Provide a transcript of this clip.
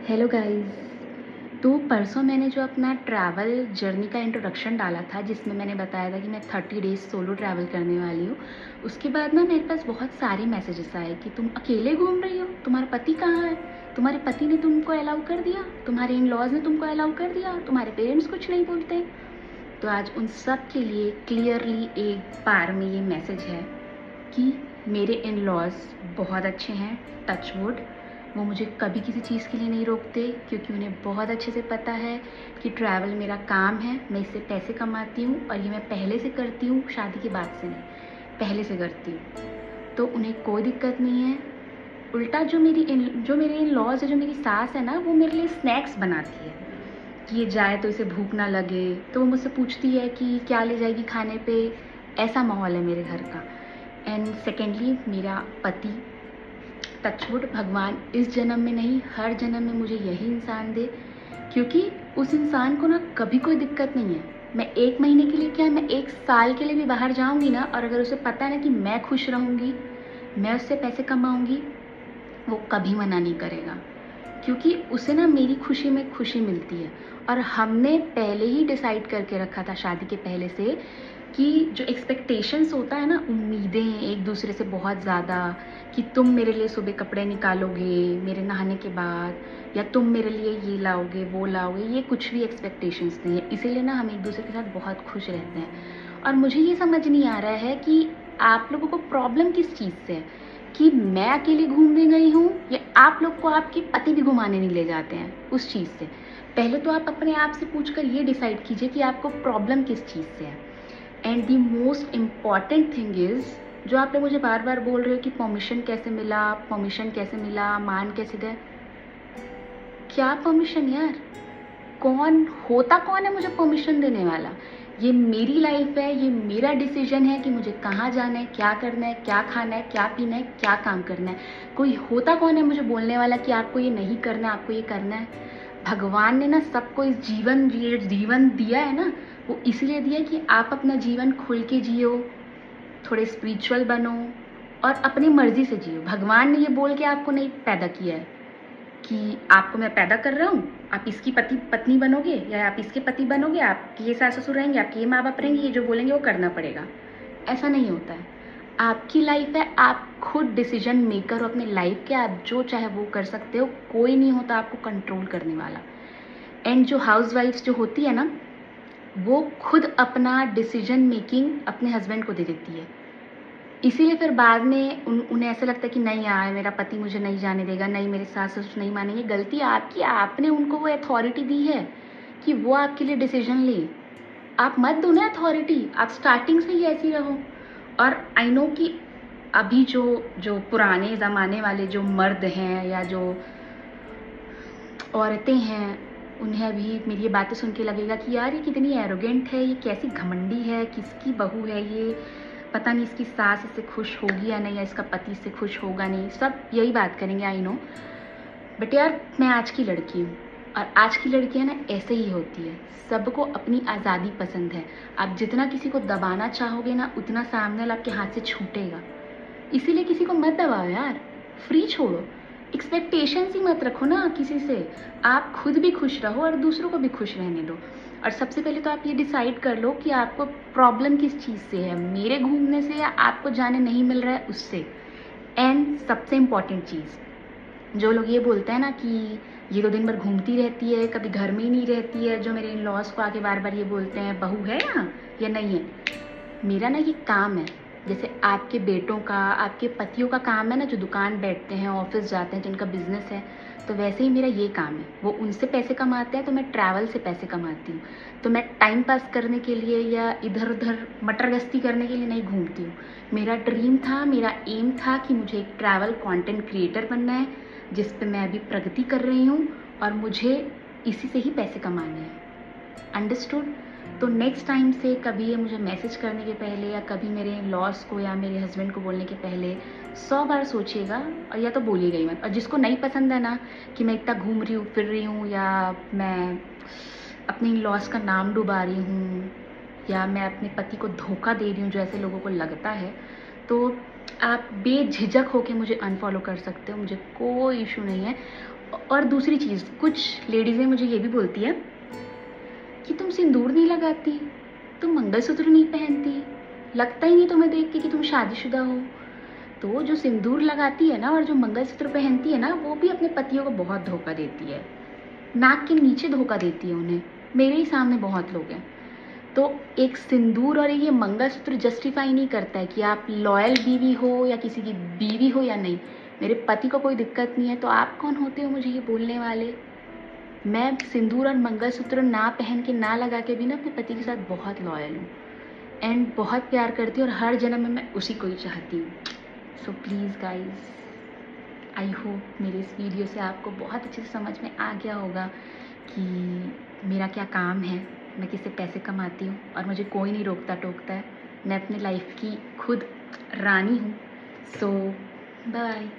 Hello guys. तो परसों मैंने जो अपना ट्रैवल जर्नी का इंट्रोडक्शन डाला था जिसमें मैंने बताया था कि मैं 30 डेज़ सोलो ट्रैवल करने वाली हूँ। उसके बाद ना मेरे पास बहुत सारे मैसेजेस आए कि तुम अकेले घूम रही हो, तुम्हारा पति कहाँ है, तुम्हारे पति ने तुमको अलाउ कर दिया, तुम्हारे इन लॉज ने तुमको अलाउ कर दिया, तुम्हारे पेरेंट्स कुछ नहीं बोलते। तो आज उन सब के लिए क्लियरली एक बार में ये मैसेज है कि मेरे इन लॉज बहुत अच्छे हैं, टच वुड। वो मुझे कभी किसी चीज़ के लिए नहीं रोकते क्योंकि उन्हें बहुत अच्छे से पता है कि ट्रैवल मेरा काम है, मैं इससे पैसे कमाती हूँ और ये मैं पहले से करती हूँ, शादी के बाद से नहीं, पहले से करती हूँ। तो उन्हें कोई दिक्कत नहीं है। उल्टा जो मेरे इन लॉज है, जो मेरी सास है ना, वो मेरे लिए स्नैक्स बनाती है कि ये जाए तो इसे भूख ना लगे। तो वो मुझसे पूछती है कि क्या ले जाएगी खाने पे। ऐसा माहौल है मेरे घर का। एंड सेकेंडली मेरा पति, टचवुड भगवान इस जन्म में नहीं हर जन्म में मुझे यही इंसान दे, क्योंकि उस इंसान को ना कभी कोई दिक्कत नहीं है। मैं 1 महीने के लिए क्या, मैं 1 साल के लिए भी बाहर जाऊंगी ना, और अगर उसे पता है ना कि मैं खुश रहूंगी, मैं उससे पैसे कमाऊंगी, वो कभी मना नहीं करेगा, क्योंकि उसे ना मेरी खुशी में खुशी मिलती है। और हमने पहले ही डिसाइड करके रखा था शादी के पहले से कि जो एक्सपेक्टेशंस होता है ना, उम्मीदें एक दूसरे से बहुत ज़्यादा, कि तुम मेरे लिए सुबह कपड़े निकालोगे मेरे नहाने के बाद, या तुम मेरे लिए ये लाओगे वो लाओगे, ये कुछ भी एक्सपेक्टेशंस नहीं है। इसीलिए ना हम एक दूसरे के साथ बहुत खुश रहते हैं। और मुझे ये समझ नहीं आ रहा है कि आप लोगों को प्रॉब्लम किस चीज़ से है, कि मैं अकेले घूमने गई हूँ या आप लोग को आपके पति भी घुमाने नहीं ले जाते हैं उस चीज़ से। पहले तो आप अपने आप से पूछकर ये डिसाइड कीजिए कि आपको प्रॉब्लम किस चीज़ से है। And the most important thing is, जो आप लोग मुझे बार बार बोल रहे हो कि परमिशन कैसे मिला, परमिशन कैसे मिला, मान कैसे गए, क्या परमिशन यार? कौन है मुझे परमिशन देने वाला? ये मेरी लाइफ है, ये मेरा डिसीजन है कि मुझे कहाँ जाना है, क्या करना है, क्या खाना है, क्या पीना है, क्या काम करना है। कोई होता कौन है मुझे बोलने वाला कि आपको ये नहीं करना है, आपको ये करना है? भगवान ने ना सबको इस जीवन दिया है ना, वो इसलिए दिया कि आप अपना जीवन खुल के जियो, थोड़े स्पिरिचुअल बनो और अपनी मर्जी से जियो। भगवान ने ये बोल के आपको नहीं पैदा किया है कि आपको मैं पैदा कर रहा हूँ, आप इसकी पत्नी बनोगे या आप इसके पति बनोगे, आपके ये सास ससुर रहेंगे, आपके ये माँ बाप रहेंगे, ये जो बोलेंगे वो करना पड़ेगा। ऐसा नहीं होता है। आपकी लाइफ है, आप खुद डिसीजन मेकर हो अपने लाइफ के, आप जो चाहे वो कर सकते हो, कोई नहीं होता आपको कंट्रोल करने वाला। एंड जो हाउस वाइफ्स जो होती है ना, वो खुद अपना डिसीजन मेकिंग अपने हस्बैंड को दे देती है। इसीलिए फिर बाद में उन्हें ऐसा लगता है कि नहीं यार, मेरा पति मुझे नहीं जाने देगा, नहीं मेरे सास ससुर नहीं मानेंगे। गलती आपकी, आपने उनको वो अथॉरिटी दी है कि वो आपके लिए डिसीजन ले। आप मत दो ना अथॉरिटी, आप स्टार्टिंग से ही ऐसी रहो। और आई नो कि अभी जो जो पुराने ज़माने वाले जो मर्द हैं या जो औरतें हैं, उन्हें अभी मेरी ये बातें सुन के लगेगा कि यार ये कितनी एरोगेंट है, ये कैसी घमंडी है, किसकी बहू है ये, पता नहीं इसकी सास इससे खुश होगी या नहीं, या इसका पति इससे खुश होगा नहीं, सब यही बात करेंगे, आई नो। बट यार मैं आज की लड़की हूँ, और आज की लड़कियाँ ना ऐसे ही होती है, सबको अपनी आज़ादी पसंद है। आप जितना किसी को दबाना चाहोगे ना, उतना सामने वाला आपके हाथ से छूटेगा। इसीलिए किसी को मत दबाओ यार, फ्री छोड़ो, एक्सपेक्टेशंस ही मत रखो ना किसी से। आप खुद भी खुश रहो और दूसरों को भी खुश रहने दो। और सबसे पहले तो आप ये डिसाइड कर लो कि आपको प्रॉब्लम किस चीज़ से है, मेरे घूमने से या आपको जाने नहीं मिल रहा है उससे। एंड सबसे इम्पॉर्टेंट चीज़, जो लोग ये बोलते हैं ना कि ये तो दिन भर घूमती रहती है, कभी घर में ही नहीं रहती है, जो मेरे इन लॉज को आके बार बार ये बोलते हैं बहू है यहाँ या नहीं है, मेरा ना ये काम है। जैसे आपके बेटों का, आपके पतियों का काम है ना, जो दुकान बैठते हैं, ऑफिस जाते हैं, जिनका बिजनेस है, तो वैसे ही मेरा ये काम है। वो उनसे पैसे कमाते हैं तो मैं ट्रैवल से पैसे कमाती हूँ। तो मैं टाइम पास करने के लिए या इधर उधर मटर गश्ती करने के लिए नहीं घूमती हूँ। मेरा ड्रीम था, मेरा एम था कि मुझे एक ट्रैवल कंटेंट क्रिएटर बनना है, जिस पे मैं अभी प्रगति कर रही हूँ, और मुझे इसी से ही पैसे कमाने हैं। अंडरस्टूड? तो नेक्स्ट टाइम से कभी ये मुझे मैसेज करने के पहले या कभी मेरे लॉस को या मेरे हस्बैंड को बोलने के पहले 100 बार सोचिएगा, और या तो बोलिएगा ही मत। और जिसको नहीं पसंद है ना कि मैं इतना घूम रही हूँ फिर रही हूँ, या मैं अपने लॉस का नाम डुबा रही हूँ, या मैं अपने पति को धोखा दे रही हूँ, जो ऐसे लोगों को लगता है, तो आप बेझिझक होके मुझे अनफॉलो कर सकते हो, मुझे कोई इशू नहीं है। और दूसरी चीज़, कुछ लेडीज़ें मुझे ये भी बोलती है कि तुम सिंदूर नहीं लगाती, तुम मंगलसूत्र नहीं पहनती, लगता ही नहीं तुम्हें देख के कि तुम शादीशुदा हो। तो जो सिंदूर लगाती है ना और जो मंगलसूत्र पहनती है ना, वो भी अपने पतियों को बहुत धोखा देती है, नाक के नीचे धोखा देती है उन्हें। मेरे ही सामने बहुत लोग हैं। तो एक सिंदूर और ये मंगलसूत्र जस्टिफाई नहीं करता है कि आप लॉयल बीवी हो या किसी की बीवी हो या नहीं। मेरे पति को कोई दिक्कत नहीं है, तो आप कौन होते हो मुझे ये बोलने वाले? मैं सिंदूर और मंगलसूत्र ना पहन के, ना लगा के भी ना अपने पति के साथ बहुत लॉयल हूँ एंड बहुत प्यार करती हूँ, और हर जन्म में मैं उसी को ही चाहती हूँ। So please guys, I hope मेरे इस वीडियो से आपको बहुत अच्छे से समझ में आ गया होगा कि मेरा क्या काम है, मैं किससे पैसे कमाती हूँ और मुझे कोई नहीं रोकता टोकता है। मैं अपनी लाइफ की खुद रानी हूँ। सो बाय।